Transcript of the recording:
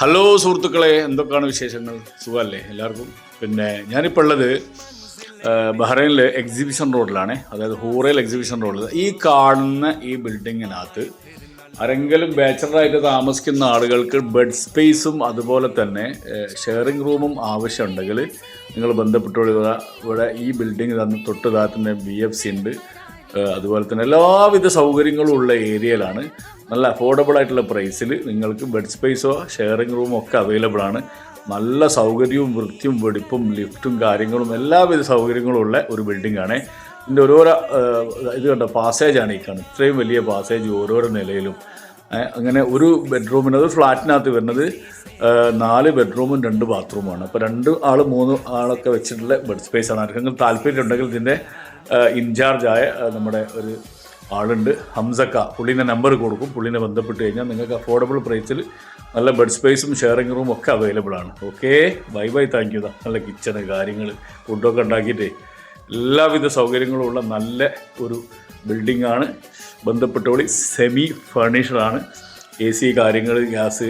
Hello സുഹൃത്തുക്കളെ, എന്തൊക്കെയാണ് വിശേഷങ്ങൾ? സുഖമല്ലേ എല്ലാവർക്കും? ഞാനിപ്പോൾ ഉള്ളത് ബഹ്റൈനിലെ എക്സിബിഷൻ റോഡിലാണ്. അതായത് ഹൂറയിൽ എക്സിബിഷൻ റോഡിൽ ഈ കാണുന്ന ഈ ബിൽഡിങ്ങിനകത്ത് ആരെങ്കിലും ബാച്ചലറായിട്ട് താമസിക്കുന്ന ആളുകൾക്ക് ബെഡ് സ്പേസും അതുപോലെ തന്നെ ഷെയറിംഗ് റൂമും ആവശ്യമുണ്ടെങ്കിൽ നിങ്ങൾ ബന്ധപ്പെട്ടോളുക. ഇവിടെ ഈ ബിൽഡിംഗ് തൊട്ട് താഴത്തുന്ന BFC ഉണ്ട്. അതുപോലെ തന്നെ എല്ലാവിധ സൗകര്യങ്ങളും ഉള്ള ഏരിയയിലാണ്. നല്ല അഫോർഡബിൾ ആയിട്ടുള്ള പ്രൈസിൽ നിങ്ങൾക്ക് ബെഡ് സ്പേസോ ഷെയറിംഗ് റൂമോ ഒക്കെ അവൈലബിൾ ആണ്. നല്ല സൗകര്യവും വൃത്തിയും വെടിപ്പും ലിഫ്റ്റും കാര്യങ്ങളും എല്ലാവിധ സൗകര്യങ്ങളും ഉള്ള ഒരു ബിൽഡിംഗ് ആണ്. ഇതിൻ്റെ ഓരോരോ ഇത് കണ്ട പാസേജാണ് ഈ കാണുന്നത്. ഇത്രയും വലിയ പാസേജ് ഓരോരോ നിലയിലും. അങ്ങനെ ഒരു ബെഡ്റൂമിന്, ഒരു ഫ്ലാറ്റിനകത്ത് വരുന്നത് 4 ബെഡ്റൂമും 2 ബാത്റൂമാണ്. അപ്പോൾ 2 ആൾ 3 ആളൊക്കെ വെച്ചിട്ടുള്ള ബെഡ് സ്പേസാണ്. ആർക്കെങ്കിലും താല്പര്യം ഉണ്ടെങ്കിൽ ഇതിൻ്റെ ഇൻചാർജായ നമ്മുടെ ഒരു ആളുണ്ട്, ഹംസക്ക. പുള്ളീൻ്റെ നമ്പർ കൊടുക്കും. പുള്ളീനെ ബന്ധപ്പെട്ട് കഴിഞ്ഞാൽ നിങ്ങൾക്ക് അഫോർഡബിൾ പ്രൈസിൽ നല്ല ബെഡ് സ്പേസും ഷെയറിംഗ് റൂമും ഒക്കെ അവൈലബിൾ ആണ്. Okay, bye thank you. നല്ല കിച്ചണ് കാര്യങ്ങൾ ഫുഡൊക്കെ ഉണ്ടാക്കിയിട്ട് എല്ലാവിധ സൗകര്യങ്ങളും ഉള്ള നല്ല ഒരു ബിൽഡിംഗ് ആണ്. ബന്ധപ്പെട്ടോളി. സെമി ഫർണിഷ്ഡാണ്. AC കാര്യങ്ങൾ, ഗ്യാസ്